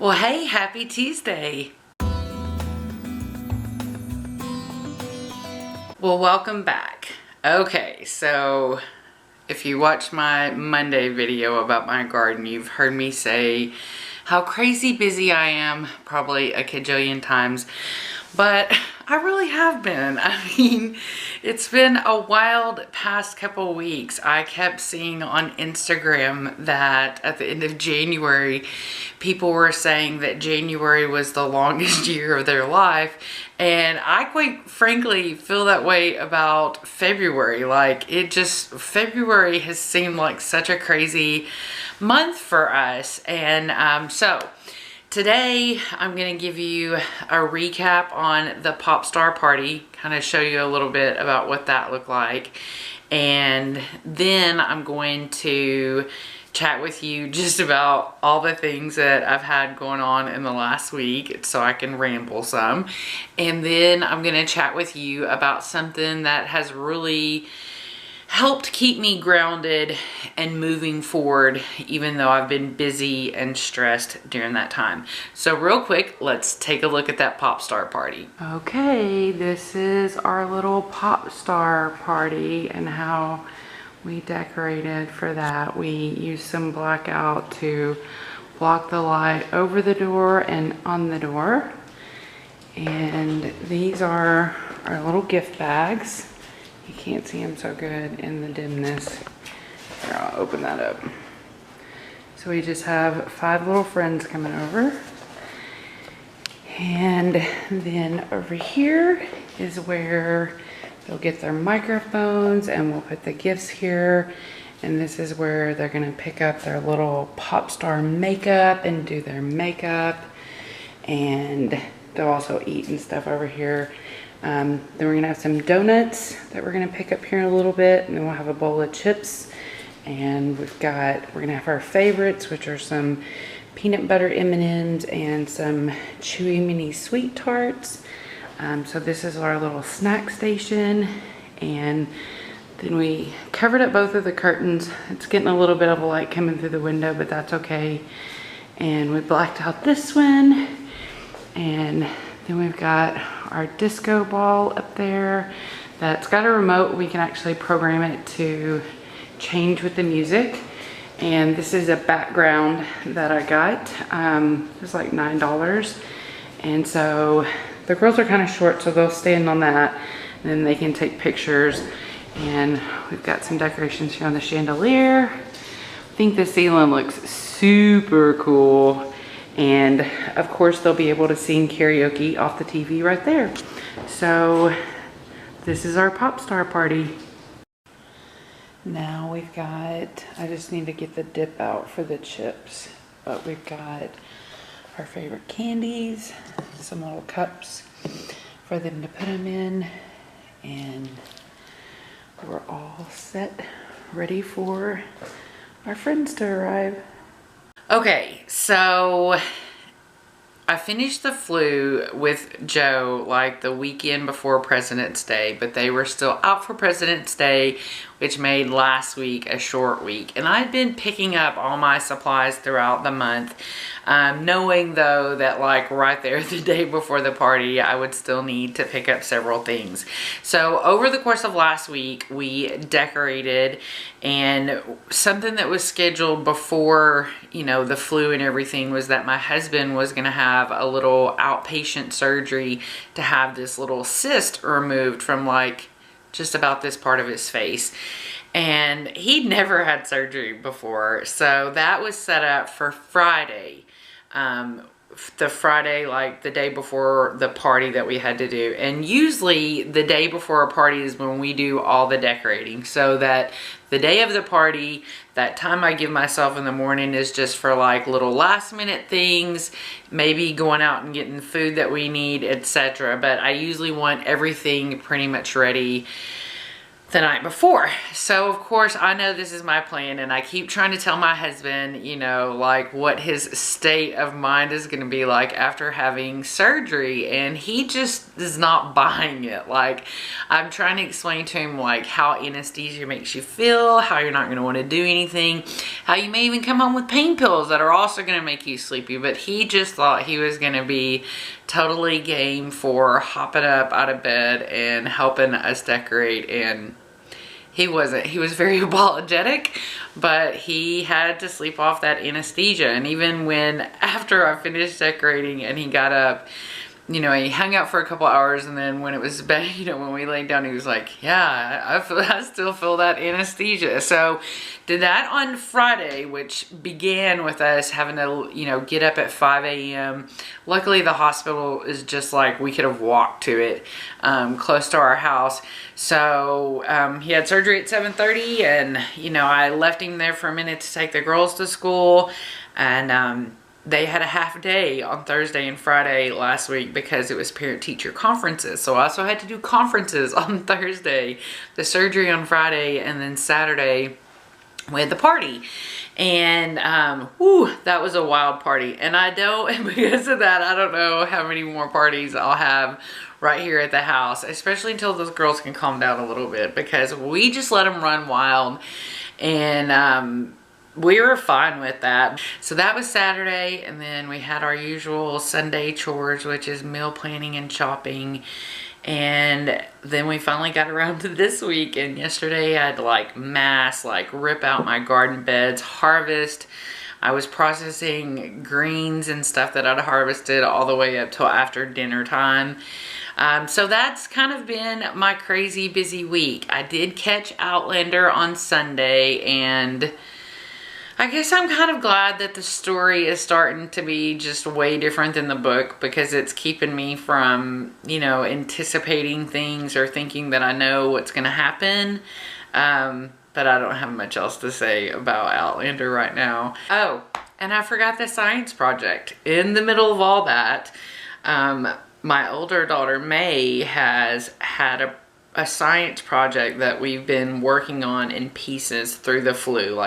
Well, hey, happy Tuesday. Well, welcome back. Okay, so if you watched my Monday video about my garden, you've heard me say how crazy busy I am, probably a kajillion times, but I really have been. I mean, it's been a wild past couple weeks. I kept seeing on Instagram that at the end of January, people were saying that January was the longest year of their life. And I quite frankly feel that way about February. Like February has seemed like such a crazy month for us. And so today I'm gonna give you a recap on the pop star party, kind of show you a little bit about what that looked like. And then I'm going to chat with you just about all the things that I've had going on in the last week so I can ramble some. And then I'm gonna chat with you about something that has really helped keep me grounded and moving forward, even though I've been busy and stressed during that time. So real quick, let's take a look at that pop star party. Okay, this is our little pop star party and how we decorated for that. We used some blackout to block the light over the door and on the door. And these are our little gift bags. You can't see them so good in the dimness. Here, I'll open that up. So we just have 5 little friends coming over. And then over here is where they'll get their microphones and we'll put the gifts here. And this is where they're gonna pick up their little pop star makeup and do their makeup. And they'll also eat and stuff over here. Then we're gonna have some donuts that we're gonna pick up here in a little bit, and then we'll have a bowl of chips. And we're gonna have our favorites, which are some peanut butter M&Ms and some chewy mini sweet tarts. So this is our little snack station. And then we covered up both of the curtains. It's getting a little bit of a light coming through the window, but that's okay. And we blacked out this one. And then we've got our disco ball up there that's got a remote. We can actually program it to change with the music. And this is a background that I got. It was like $9. And so the girls are kind of short, so they'll stand on that and then they can take pictures. And we've got some decorations here on the chandelier. I think the ceiling looks super cool. And of course they'll be able to sing karaoke off the TV right there. So this is our pop star party. Now we've got, I just need to get the dip out for the chips, but we've got our favorite candies, some little cups for them to put them in, and we're all set, ready for our friends to arrive. Okay, so I finished the flu with Joe like the weekend before President's Day, but they were still out for President's Day, which made last week a short week. And I'd been picking up all my supplies throughout the month, knowing though that like right there the day before the party, I would still need to pick up several things. So over the course of last week, we decorated, and something that was scheduled before, you know, the flu and everything was that my husband was gonna have a little outpatient surgery to have this little cyst removed from like just about this part of his face. And he'd never had surgery before. So that was set up for Friday. The Friday, like the day before the party that we had to do. And usually the day before a party is when we do all the decorating. So that the day of the party, that time I give myself in the morning is just for like little last minute things, maybe going out and getting food that we need, etc. But I usually want everything pretty much ready the night before. So of course I know this is my plan, and I keep trying to tell my husband, you know, like what his state of mind is going to be like after having surgery, and he just is not buying it. Like, I'm trying to explain to him like how anesthesia makes you feel, how you're not going to want to do anything, how you may even come home with pain pills that are also going to make you sleepy, but he just thought he was going to be totally game for hopping up out of bed and helping us decorate, and he wasn't. He was very apologetic, but he had to sleep off that anesthesia. And even when, after I finished decorating and he got up, you know, he hung out for a couple hours, and then when it was bed, you know, when we laid down, he was like, yeah, I still feel that anesthesia. So did that on Friday, which began with us having to, you know, get up at 5 a.m. Luckily, the hospital is just like, we could have walked to it, close to our house. So he had surgery at 7:30, and, you know, I left him there for a minute to take the girls to school, and they had a half day on Thursday and Friday last week because it was parent-teacher conferences. So I also had to do conferences on Thursday, the surgery on Friday, and then Saturday we had the party. And whew, that was a wild party. And because of that, I don't know how many more parties I'll have right here at the house, especially until those girls can calm down a little bit, because we just let them run wild, and we were fine with that. So that was Saturday, and then we had our usual Sunday chores, which is meal planning and shopping. And then we finally got around to this week, and yesterday I had to like rip out my garden beds, harvest. I was processing greens and stuff that I'd harvested all the way up till after dinner time. So that's kind of been my crazy busy week. I did catch Outlander on Sunday, and I guess I'm kind of glad that the story is starting to be just way different than the book, because it's keeping me from, you know, anticipating things or thinking that I know what's going to happen. But I don't have much else to say about Outlander right now. Oh, and I forgot the science project. In the middle of all that, my older daughter May has had a science project that we've been working on in pieces through the flu.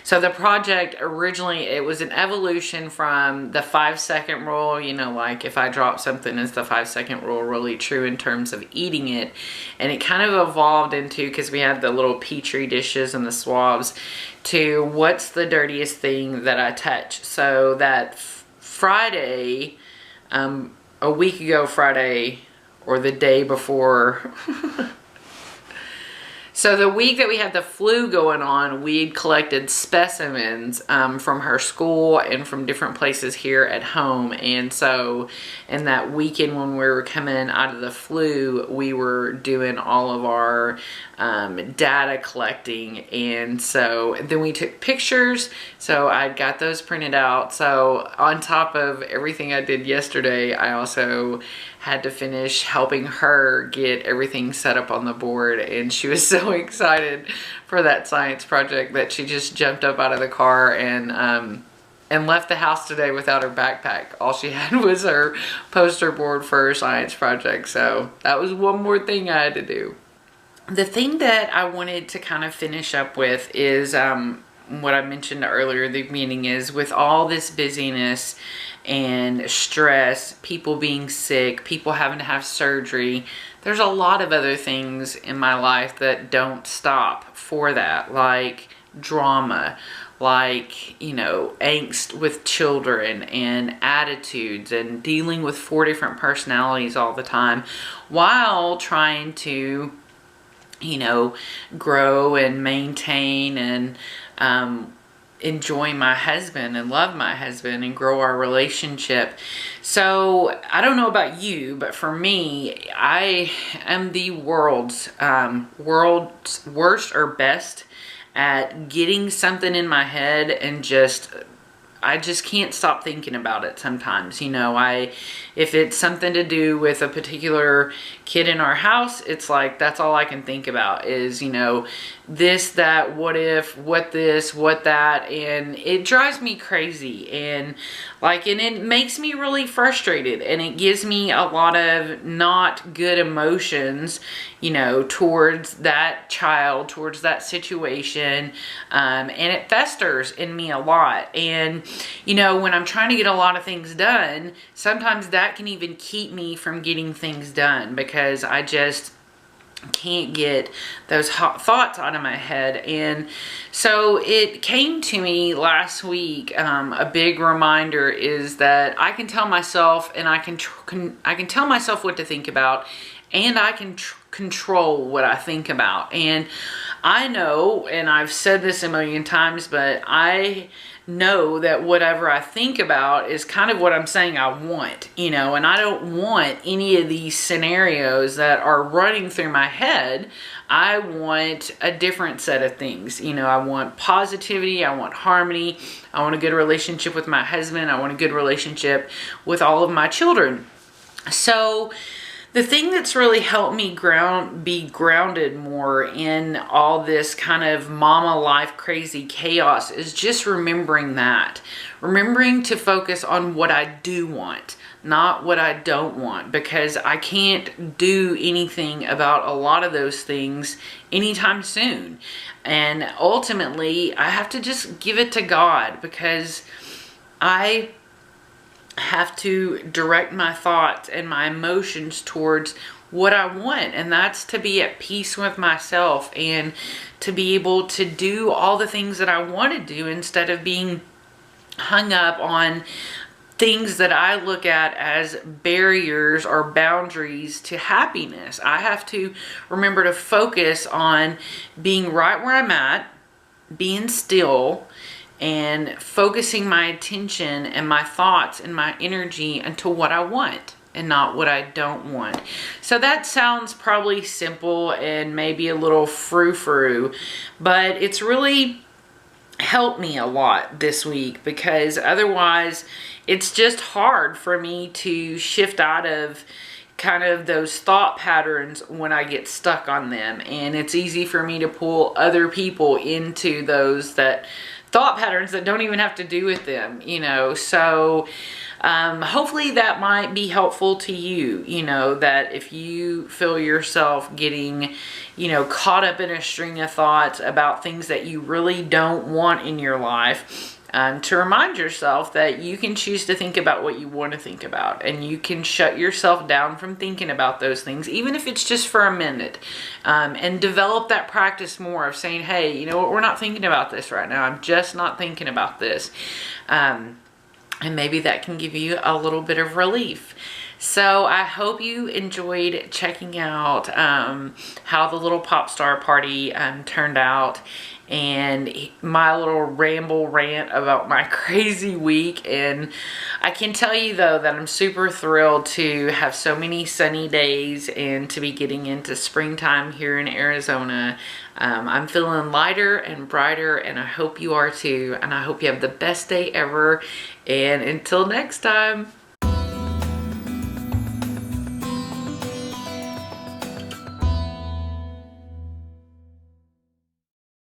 So the project originally, it was an evolution from the 5-second rule, you know, like if I drop something, is the 5-second rule really true in terms of eating it? And it kind of evolved into, because we had the little petri dishes and the swabs, to what's the dirtiest thing that I touch. So that Friday, a week ago Friday, or the day before. So the week that we had the flu going on, we'd collected specimens from her school and from different places here at home. And so in that weekend when we were coming out of the flu, we were doing all of our data collecting. And so then we took pictures. So I got those printed out. So on top of everything I did yesterday, I also had to finish helping her get everything set up on the board, and she was so excited for that science project that she just jumped up out of the car and left the house today without her backpack. All she had was her poster board for her science project, so that was one more thing I had to do. The thing that I wanted to kind of finish up with is what I mentioned earlier. The meaning is, with all this busyness and stress, people being sick, people having to have surgery, there's a lot of other things in my life that don't stop for that, like drama, like, you know, angst with children and attitudes and dealing with 4 different personalities all the time, while trying to, you know, grow and maintain and enjoy my husband and love my husband and grow our relationship. So I don't know about you, but for me, I am the world's worst or best at getting something in my head and just I just can't stop thinking about it sometimes. You know, if it's something to do with a particular kid in our house, it's like, that's all I can think about is, you know, this, that, what if, what this, what that, and it drives me crazy, and it makes me really frustrated, and it gives me a lot of not good emotions, you know, towards that child, towards that situation, and it festers in me a lot. And, you know, when I'm trying to get a lot of things done, sometimes that can even keep me from getting things done, because I just can't get those hot thoughts out of my head. And so it came to me last week, a big reminder is that I can tell myself, and I can tell myself what to think about, and I can control what I think about. And I know, and I've said this a million times, but I know that whatever I think about is kind of what I'm saying I want, you know, and I don't want any of these scenarios that are running through my head. I want a different set of things. You know, I want positivity, I want harmony, I want a good relationship with my husband, I want a good relationship with all of my children. So the thing that's really helped me be grounded more in all this kind of mama life crazy chaos is just remembering to focus on what I do want, not what I don't want, because I can't do anything about a lot of those things anytime soon. And ultimately, I have to just give it to God, because I have to direct my thoughts and my emotions towards what I want, and that's to be at peace with myself and to be able to do all the things that I want to do instead of being hung up on things that I look at as barriers or boundaries to happiness. I have to remember to focus on being right where I'm at, being still, and focusing my attention and my thoughts and my energy into what I want and not what I don't want. So that sounds probably simple and maybe a little frou-frou, but it's really helped me a lot this week, because otherwise it's just hard for me to shift out of kind of those thought patterns when I get stuck on them. And it's easy for me to pull other people into those thought patterns that don't even have to do with them, you know. So hopefully that might be helpful to you, you know, that if you feel yourself getting, you know, caught up in a string of thoughts about things that you really don't want in your life, to remind yourself that you can choose to think about what you want to think about, and you can shut yourself down from thinking about those things, even if it's just for a minute, and develop that practice more of saying, hey, you know what, we're not thinking about this right now. I'm just not thinking about this. And maybe that can give you a little bit of relief. So I hope you enjoyed checking out how the little pop star party turned out, and my little rant about my crazy week. And I can tell you though that I'm super thrilled to have so many sunny days and to be getting into springtime here in Arizona. I'm feeling lighter and brighter, and I hope you are too. And I hope you have the best day ever. And until next time.